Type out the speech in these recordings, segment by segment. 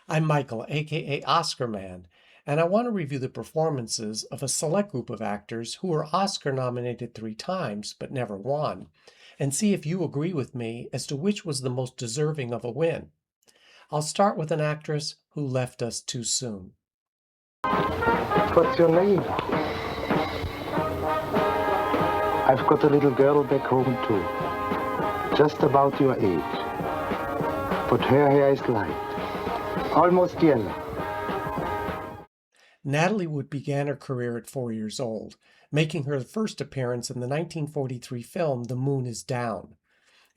I'm Michael, aka Oscar Man, and I want to review the performances of a select group of actors who were Oscar nominated 3 times but never won, and see if you agree with me as to which was the most deserving of a win. I'll start with an actress who left us too soon. What's your name? I've got a little girl back home too, just about your age. But her hair is light, almost yellow. Natalie Wood began her career at 4 years old, making her first appearance in the 1943 film The Moon is Down.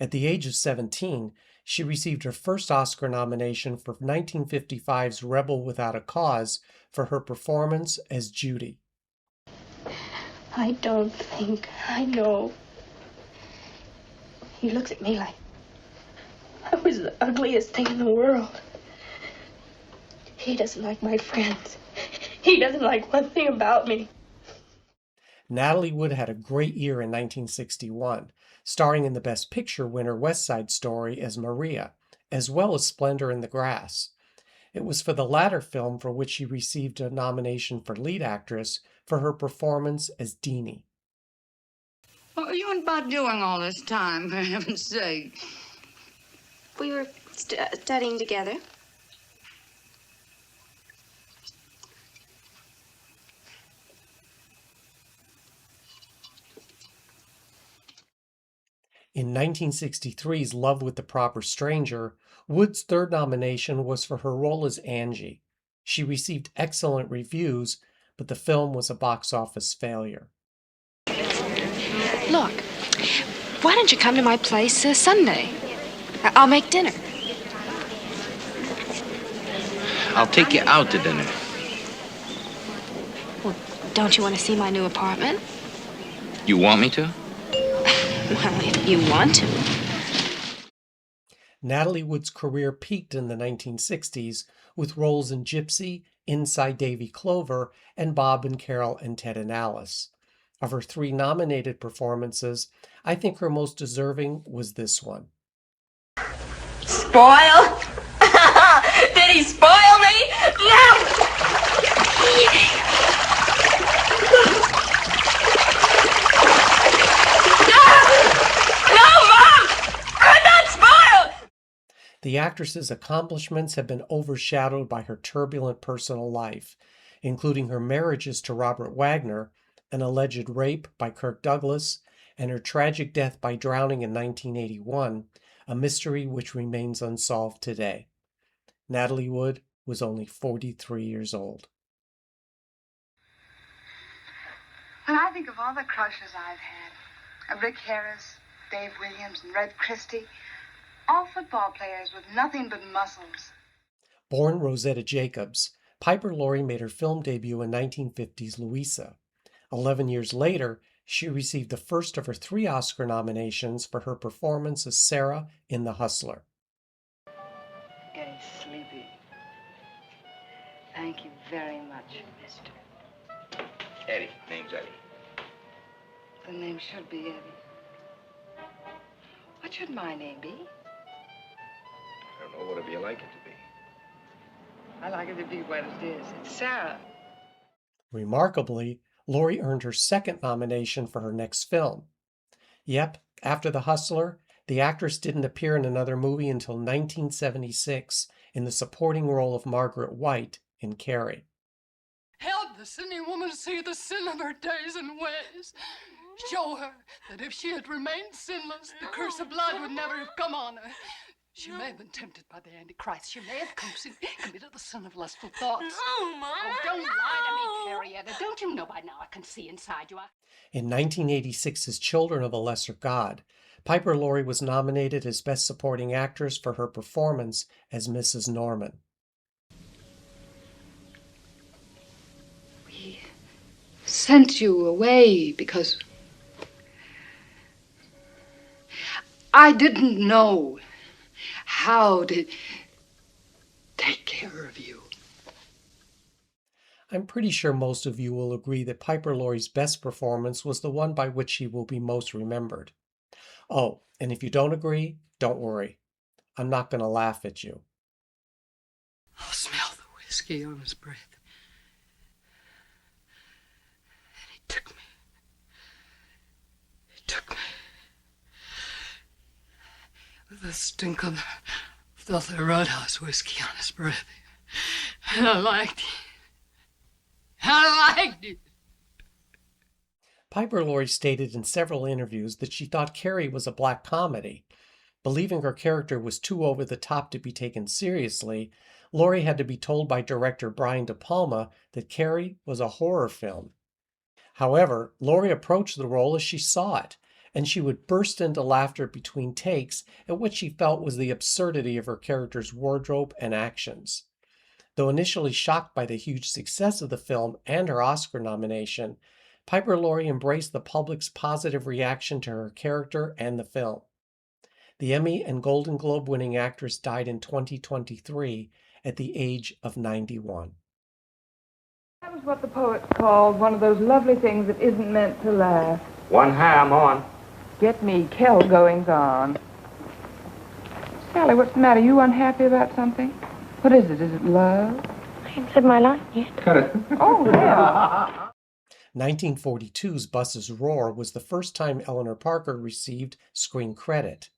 At the age of 17, she received her first Oscar nomination for 1955's Rebel Without a Cause for her performance as Judy. I don't think I know. He looks at me like I was the ugliest thing in the world. He doesn't like my friends. He doesn't like one thing about me. Natalie Wood had a great year in 1961, starring in the Best Picture winner West Side Story as Maria, as well as Splendor in the Grass. It was for the latter film for which she received a nomination for lead actress for her performance as Deanie. What were you and Bud doing all this time, for heaven's sake? We were studying together. In 1963's Love with the Proper Stranger, Wood's third nomination was for her role as Angie. She received excellent reviews, but the film was a box office failure. Look, why don't you come to my place Sunday? I'll make dinner. I'll take you out to dinner. Well, don't you want to see my new apartment? You want me to? Well, if you want to. Natalie Wood's career peaked in the 1960s with roles in Gypsy, Inside Davy Clover, and Bob and Carol and Ted and Alice. Of her 3 nominated performances, I think her most deserving was this one. Spoil? Did he spoil me? No! The actress's accomplishments have been overshadowed by her turbulent personal life, including her marriages to Robert Wagner, an alleged rape by Kirk Douglas, and her tragic death by drowning in 1981, a mystery which remains unsolved today. Natalie Wood was only 43 years old. When I think of all the crushes I've had, Rick Harris, Dave Williams, and Red Christie, all football players with nothing but muscles. Born Rosetta Jacobs, Piper Laurie made her film debut in 1950's Louisa. 11 years later, she received the first of her 3 Oscar nominations for her performance as Sarah in The Hustler. Getting sleepy. Thank you very much, mister. Eddie. Name's Eddie. The name should be Eddie. What should my name be? I don't know. Whatever you like it to be. I like it to be what it is. It's Sarah. Remarkably, Laurie earned her 2nd nomination for her next film. Yep, after The Hustler, the actress didn't appear in another movie until 1976 in the supporting role of Margaret White in Carrie. Help the sinning woman see the sin of her days and ways. Show her that if she had remained sinless, the curse of blood would never have come on her. She may have been tempted by the Antichrist. She may have committed the sin of lustful thoughts. No, Mom. Oh, don't lie to me, Carrietta. Don't you know by now I can see inside you? In 1986's Children of a Lesser God, Piper Laurie was nominated as Best Supporting Actress for her performance as Mrs. Norman. We sent you away because I didn't know how to take care of you. I'm pretty sure most of you will agree that Piper Laurie's best performance was the one by which she will be most remembered. Oh, and if you don't agree, don't worry. I'm not going to laugh at you. Oh, smell the whiskey on his breath. And he took me. He took me. With the stink of the filthy roadhouse whiskey on his breath. And I liked it. I liked it. Piper Laurie stated in several interviews that she thought Carrie was a black comedy. Believing her character was too over the top to be taken seriously, Laurie had to be told by director Brian De Palma that Carrie was a horror film. However, Laurie approached the role as she saw it, and she would burst into laughter between takes at what she felt was the absurdity of her character's wardrobe and actions. Though initially shocked by the huge success of the film and her Oscar nomination, Piper Laurie embraced the public's positive reaction to her character and the film. The Emmy and Golden Globe winning actress died in 2023 at the age of 91. That was what the poets called one of those lovely things that isn't meant to last. One ham on. Get me Kel goings on. Sally, what's the matter? You unhappy about something? What is it? Is it love? I haven't said my line yet. Cut it. Oh, yeah. 1942's Bus's Roar was the first time Eleanor Parker received screen credit.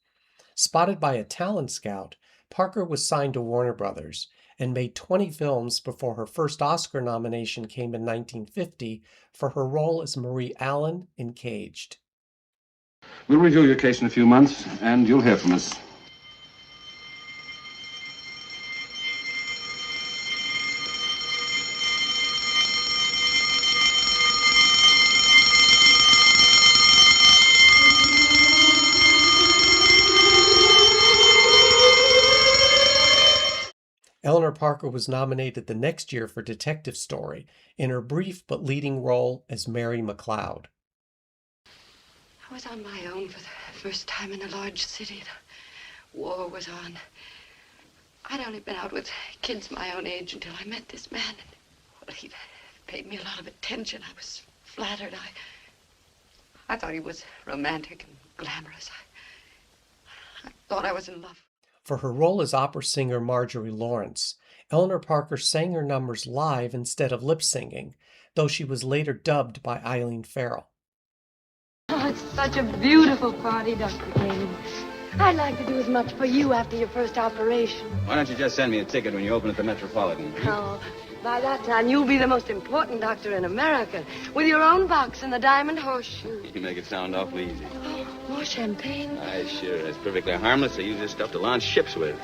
Spotted by a talent scout, Parker was signed to Warner Brothers and made 20 films before her first Oscar nomination came in 1950 for her role as Marie Allen in Caged. We'll review your case in a few months, and you'll hear from us. Eleanor Parker was nominated the next year for Detective Story in her brief but leading role as Mary McLeod. I was on my own for the first time in a large city. The war was on. I'd only been out with kids my own age until I met this man. Well, he paid me a lot of attention. I was flattered. I thought he was romantic and glamorous. I thought I was in love. For her role as opera singer Marjorie Lawrence, Eleanor Parker sang her numbers live instead of lip-singing, though she was later dubbed by Eileen Farrell. Oh, it's such a beautiful party, Dr. King. I'd like to do as much for you after your first operation. Why don't you just send me a ticket when you open at the Metropolitan? Oh, by that time, you'll be the most important doctor in America, with your own box and the diamond horseshoe. You make it sound awfully easy. Oh, more champagne? Aye, sure. It's perfectly harmless. They use this stuff to launch ships with.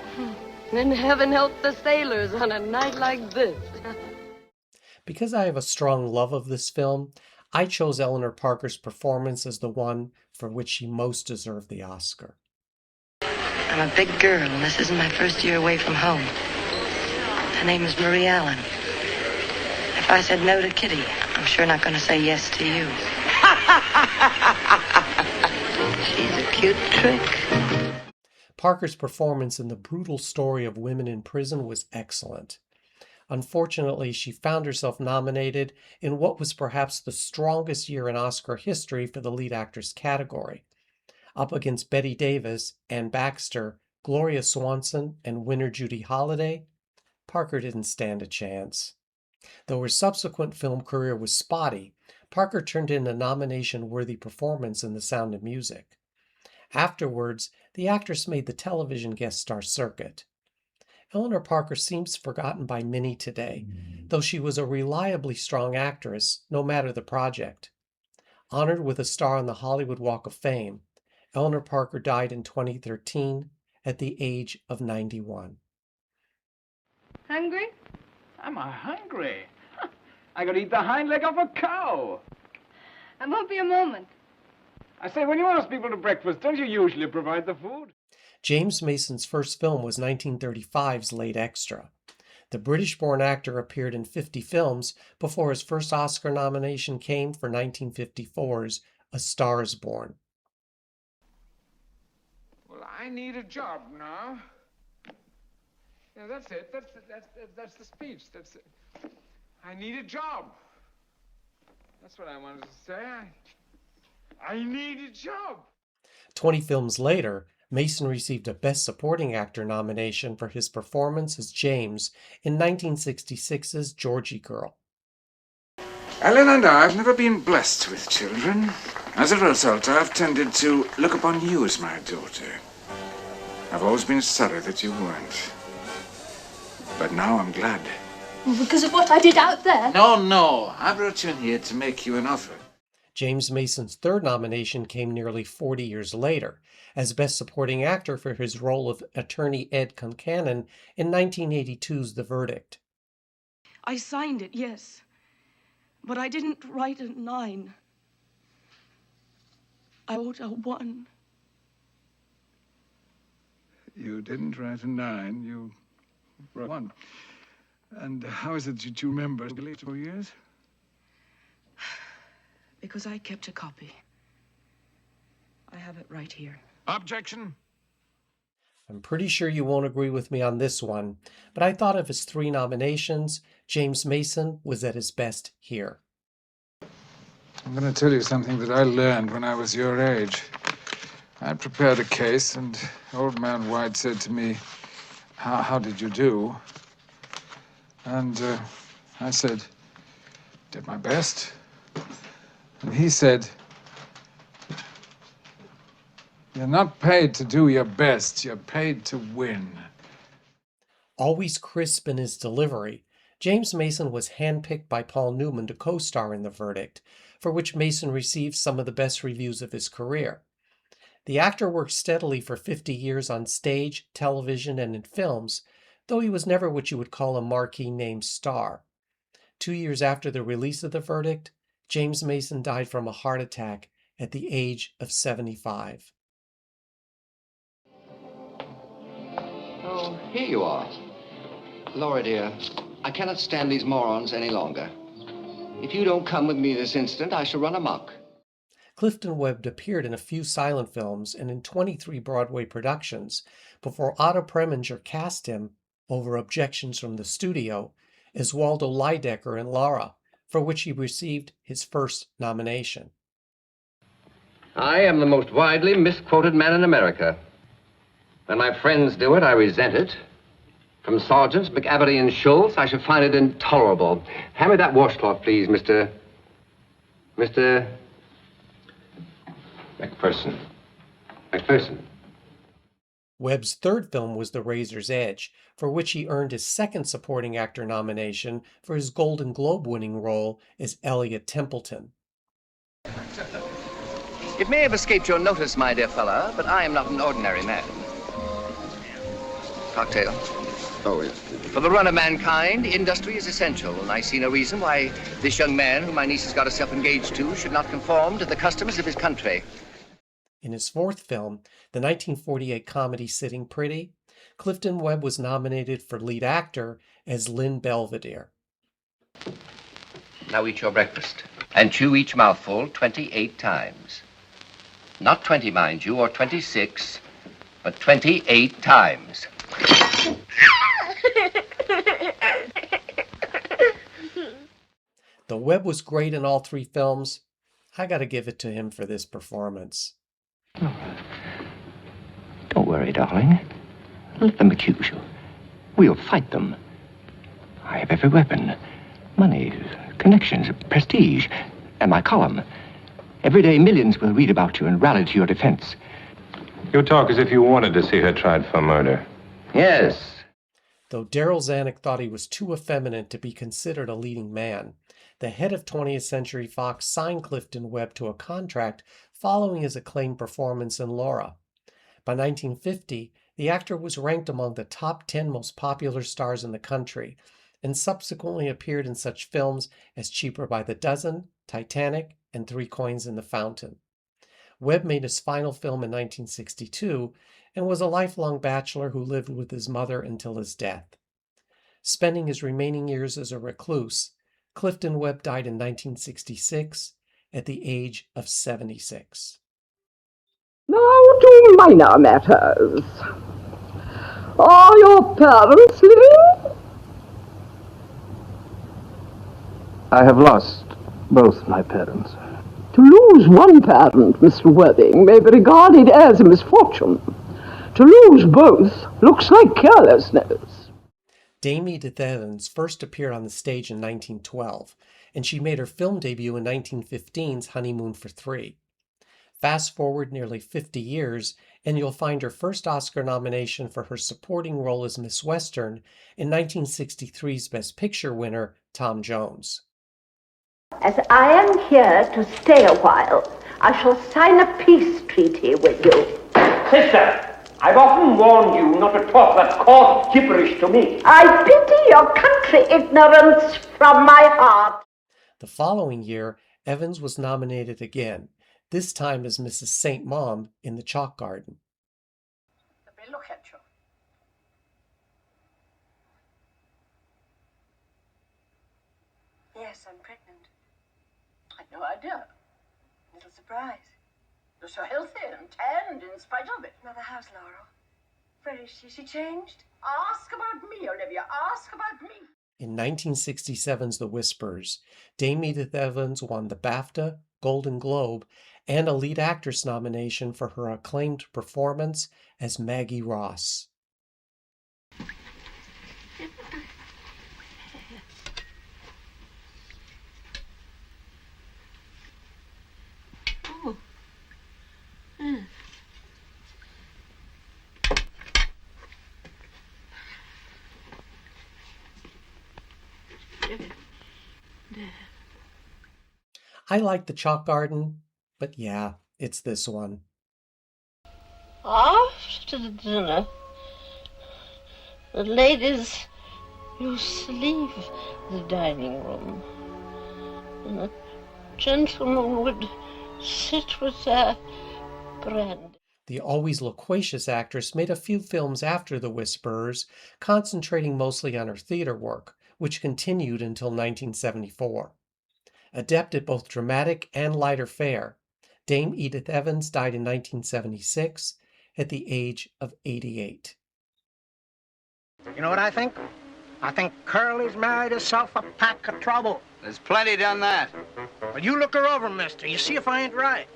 Then heaven help the sailors on a night like this. Because I have a strong love of this film, I chose Eleanor Parker's performance as the one for which she most deserved the Oscar. I'm a big girl, and this isn't my first year away from home. Her name is Marie Allen. If I said no to Kitty, I'm sure not going to say yes to you. She's a cute trick. Parker's performance in the brutal story of women in prison was excellent. Unfortunately, she found herself nominated in what was perhaps the strongest year in Oscar history for the lead actress category. Up against Bette Davis, Anne Baxter, Gloria Swanson, and winner Judy Holliday, Parker didn't stand a chance. Though her subsequent film career was spotty, Parker turned in a nomination-worthy performance in The Sound of Music. Afterwards, the actress made the television guest star circuit. Eleanor Parker seems forgotten by many today, though she was a reliably strong actress, no matter the project. Honored with a star on the Hollywood Walk of Fame, Eleanor Parker died in 2013 at the age of 91. Hungry? Am I hungry? I could eat the hind leg off a cow. I won't be a moment. I say, when you ask people to breakfast, don't you usually provide the food? James Mason's first film was 1935's Late Extra. The British-born actor appeared in 50 films before his first Oscar nomination came for 1954's A Star is Born. Well, I need a job now. Yeah, that's it. That's the speech. That's it. I need a job. That's what I wanted to say. I need a job. 20 films later, Mason received a Best Supporting Actor nomination for his performance as James in 1966's Georgie Girl. Ellen and I have never been blessed with children. As a result, I've tended to look upon you as my daughter. I've always been sorry that you weren't. But now I'm glad. Because of what I did out there? No. I brought you in here to make you an offer. James Mason's third nomination came nearly 40 years later, as Best Supporting Actor for his role of Attorney Ed Concannon in 1982's The Verdict. I signed it, yes. But I didn't write a 9. I wrote a 1. You didn't write a 9, you wrote 1. And how is it that you remember the last 4 years? Because I kept a copy. I have it right here. Objection. I'm pretty sure you won't agree with me on this one, but I thought of his 3 nominations, James Mason was at his best here. I'm going to tell you something that I learned when I was your age. I prepared a case, and old man White said to me, how did you do? And I said, did my best. And he said, you're not paid to do your best, you're paid to win. Always crisp in his delivery, James Mason was handpicked by Paul Newman to co-star in The Verdict, for which Mason received some of the best reviews of his career. The actor worked steadily for 50 years on stage, television, and in films, though he was never what you would call a marquee name star. 2 years after the release of The Verdict, James Mason died from a heart attack at the age of 75. Oh, here you are. Laurie, dear, I cannot stand these morons any longer. If you don't come with me this instant, I shall run amok. Clifton Webb appeared in a few silent films and in 23 Broadway productions before Otto Preminger cast him, over objections from the studio, as Waldo Lydecker in Laura, for which he received his first nomination. I am the most widely misquoted man in America. When my friends do it, I resent it. From Sergeants McAverty and Schultz, I should find it intolerable. Hand me that washcloth, please, Mr. McPherson. McPherson. Webb's third film was The Razor's Edge, for which he earned his second supporting actor nomination for his Golden Globe-winning role as Elliot Templeton. It may have escaped your notice, my dear fella, but I am not an ordinary man. Cocktail. Oh, yes. For the run of mankind, industry is essential, and I see no reason why this young man, whom my niece has got herself engaged to, should not conform to the customs of his country. In his fourth film, the 1948 comedy Sitting Pretty, Clifton Webb was nominated for lead actor as Lynn Belvedere. Now eat your breakfast, and chew each mouthful 28 times. Not 20, mind you, or 26, but 28 times. Though Webb was great in all 3 films, I gotta give it to him for this performance. Don't worry, darling. Let them accuse you. We'll fight them. I have every weapon. Money, connections, prestige, and my column. Every day, millions will read about you and rally to your defense. You talk as if you wanted to see her tried for murder. Yes. Though Darryl Zanuck thought he was too effeminate to be considered a leading man, the head of 20th Century Fox signed Clifton Webb to a contract following his acclaimed performance in Laura. By 1950, the actor was ranked among the top 10 most popular stars in the country, and subsequently appeared in such films as Cheaper by the Dozen, Titanic, and 3 Coins in the Fountain. Webb made his final film in 1962 and was a lifelong bachelor who lived with his mother until his death. Spending his remaining years as a recluse, Clifton Webb died in 1966 at the age of 76. Now to minor matters. Are your parents living? I have lost both my parents. To lose one parent, Mr. Worthing, may be regarded as a misfortune. To lose both looks like carelessness. Dame Edith Evans first appeared on the stage in 1912, and she made her film debut in 1915's Honeymoon for Three. Fast forward nearly 50 years, and you'll find her first Oscar nomination for her supporting role as Miss Western in 1963's Best Picture winner, Tom Jones. As I am here to stay a while, I shall sign a peace treaty with you. Sister, I've often warned you not to talk that coarse gibberish to me. I pity your country ignorance from my heart. The following year, Evans was nominated again, this time as Mrs. St. Mom in The Chalk Garden. Let me look at you. Yes, I'm pregnant. I'd no idea. A little surprise. You're so healthy and tanned in spite of it. Mother, how's Laura? Where is she? She changed? Ask about me, Olivia. Ask about me. In 1967's The Whispers, Dame Edith Evans won the BAFTA, Golden Globe, and a lead actress nomination for her acclaimed performance as Maggie Ross. Oh. Mm. I like The Chalk Garden, but yeah, it's this one. After the dinner, the ladies used to leave the dining room, and the gentlemen would sit with their brandy. The always loquacious actress made a few films after The Whisperers, concentrating mostly on her theater work, which continued until 1974. Adept at both dramatic and lighter fare, Dame Edith Evans died in 1976 at the age of 88. You know what I think? I think Curly's married herself a pack of trouble. There's plenty done that. But you look her over, mister. You see if I ain't right.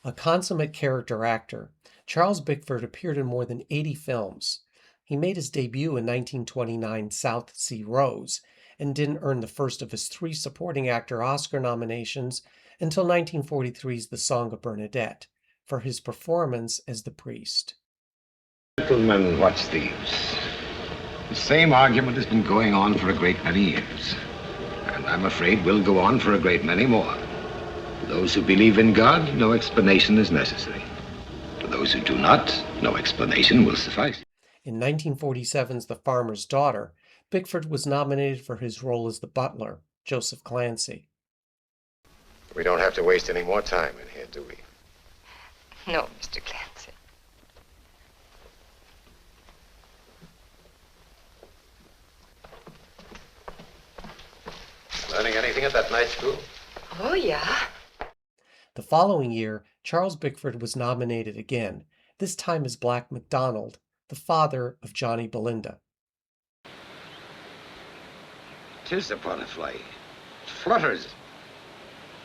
A consummate character actor, Charles Bickford appeared in more than 80 films. He made his debut in 1929's South Sea Rose and didn't earn the first of his 3 supporting actor Oscar nominations until 1943's The Song of Bernadette for his performance as the priest. Gentlemen, what's thieves? The same argument has been going on for a great many years, and I'm afraid will go on for a great many more. For those who believe in God, no explanation is necessary. For those who do not, no explanation will suffice. In 1947's The Farmer's Daughter, Bickford was nominated for his role as the butler, Joseph Clancy. We don't have to waste any more time in here, do we? No, Mr. Clancy. Learning anything at that night school? Oh, yeah. The following year, Charles Bickford was nominated again, this time as Black MacDonald, the father of Johnny Belinda. 'Tis upon a fly. It flutters.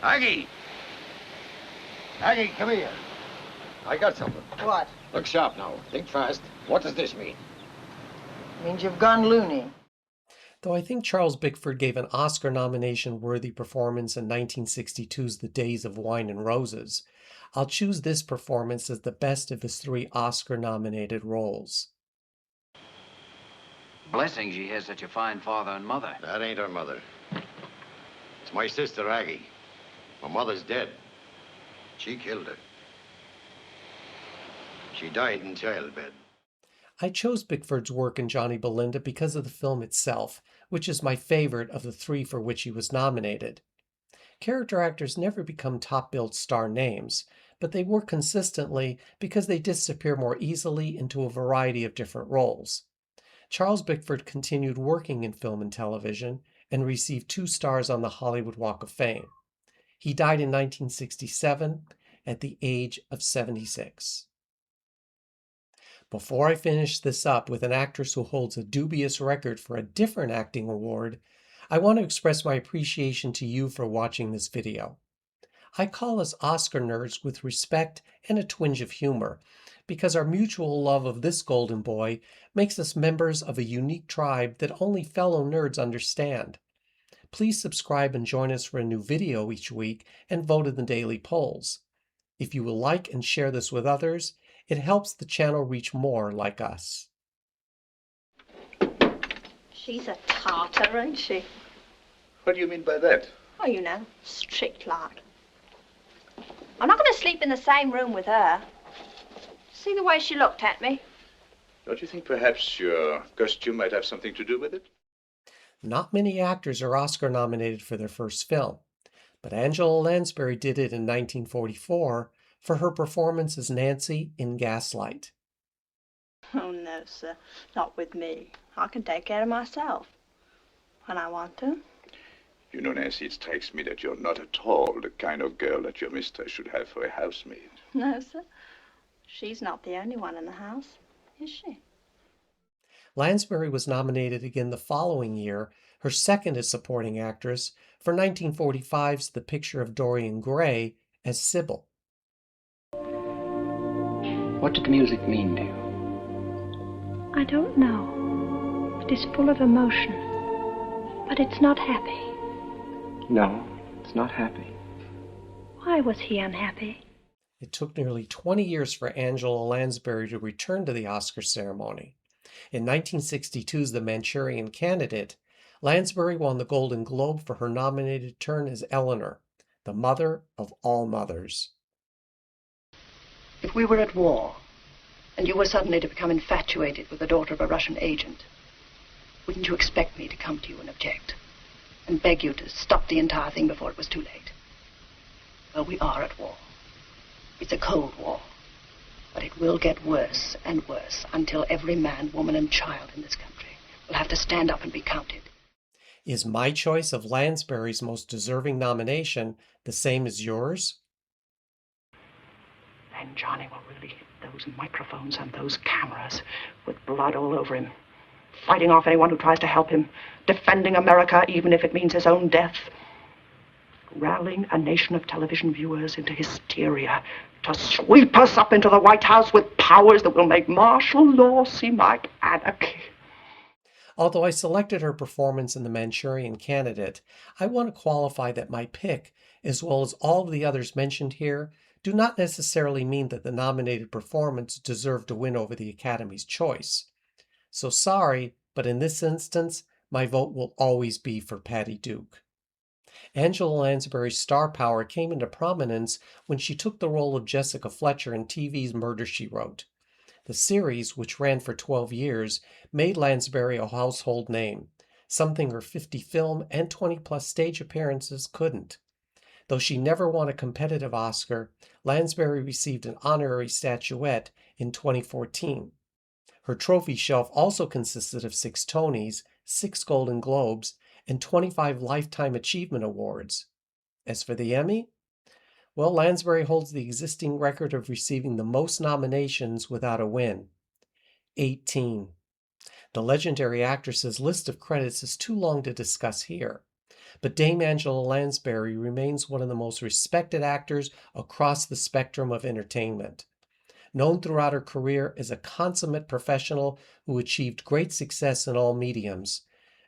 Aggie! Aggie, come here. I got something. What? Look sharp now. Think fast. What does this mean? Means you've gone loony. Though I think Charles Bickford gave an Oscar nomination-worthy performance in 1962's The Days of Wine and Roses, I'll choose this performance as the best of his 3 Oscar-nominated roles. Blessing she has such a fine father and mother. That ain't her mother. It's my sister, Aggie. My mother's dead. She killed her. She died in childbed. I chose Bickford's work in Johnny Belinda because of the film itself, which is my favorite of the 3 for which he was nominated. Character actors never become top-billed star names, but they work consistently because they disappear more easily into a variety of different roles. Charles Bickford continued working in film and television and received 2 stars on the Hollywood Walk of Fame. He died in 1967 at the age of 76. Before I finish this up with an actress who holds a dubious record for a different acting award, I want to express my appreciation to you for watching this video. I call us Oscar nerds with respect and a twinge of humor, because our mutual love of this golden boy makes us members of a unique tribe that only fellow nerds understand. Please subscribe and join us for a new video each week and vote in the daily polls. If you will like and share this with others, it helps the channel reach more like us. She's a tartar, ain't she? What do you mean by that? Oh, you know, strict like. I'm not going to sleep in the same room with her. See the way she looked at me? Don't you think perhaps your costume might have something to do with it? Not many actors are Oscar nominated for their first film, but Angela Lansbury did it in 1944 for her performance as Nancy in Gaslight. Oh, no, sir. Not with me. I can take care of myself when I want to. You know, Nancy, it strikes me that you're not at all the kind of girl that your mistress should have for a housemaid. No, sir. She's not the only one in the house, is she? Lansbury was nominated again the following year, her second as supporting actress, for 1945's The Picture of Dorian Gray as Sybil. What did the music mean to you? I don't know. It is full of emotion, but it's not happy. No, it's not happy. Why was he unhappy? It took nearly 20 years for Angela Lansbury to return to the Oscar ceremony. In 1962's The Manchurian Candidate, Lansbury won the Golden Globe for her nominated turn as Eleanor, the mother of all mothers. If we were at war, and you were suddenly to become infatuated with the daughter of a Russian agent, wouldn't you expect me to come to you and object, and beg you to stop the entire thing before it was too late? Well, we are at war. It's a cold war, but it will get worse and worse until every man, woman, and child in this country will have to stand up and be counted. Is my choice of Lansbury's most deserving nomination the same as yours? And Johnny will really hit those microphones and those cameras with blood all over him, fighting off anyone who tries to help him, defending America even if it means his own death, rallying a nation of television viewers into hysteria to sweep us up into the White House with powers that will make martial law seem like anarchy. Although I selected her performance in The Manchurian Candidate, I want to qualify that my pick, as well as all of the others mentioned here, do not necessarily mean that the nominated performance deserved to win over the Academy's choice. So sorry, but in this instance, my vote will always be for Patty Duke. Angela Lansbury's star power came into prominence when she took the role of Jessica Fletcher in TV's Murder, She Wrote. The series, which ran for 12 years, made Lansbury a household name, something her 50 film and 20-plus stage appearances couldn't. Though she never won a competitive Oscar, Lansbury received an honorary statuette in 2014. Her trophy shelf also consisted of 6 Tonys, 6 Golden Globes, and 25 Lifetime Achievement Awards. As for the Emmy, well, Lansbury holds the existing record of receiving the most nominations without a win. 18. The legendary actress's list of credits is too long to discuss here, but Dame Angela Lansbury remains one of the most respected actors across the spectrum of entertainment. Known throughout her career as a consummate professional who achieved great success in all mediums,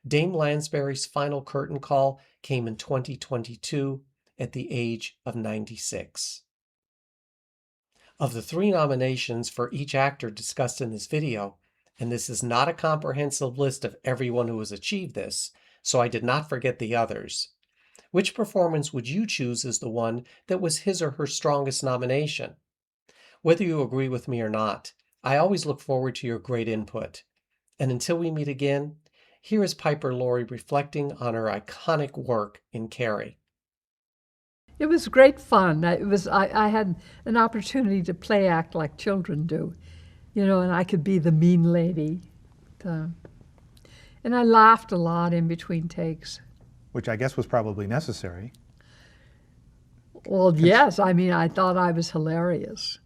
Dame Lansbury's final curtain call came in 2022 at the age of 96. Of the 3 nominations for each actor discussed in this video, and this is not a comprehensive list of everyone who has achieved this, so I did not forget the others. Which performance would you choose as the one that was his or her strongest nomination? Whether you agree with me or not, I always look forward to your great input. And until we meet again, here is Piper Laurie reflecting on her iconic work in Carrie. It was great fun. I had an opportunity to play act like children do, and I could be the mean lady. And I laughed a lot in between takes. Which I guess was probably necessary. Well, yes. I thought I was hilarious.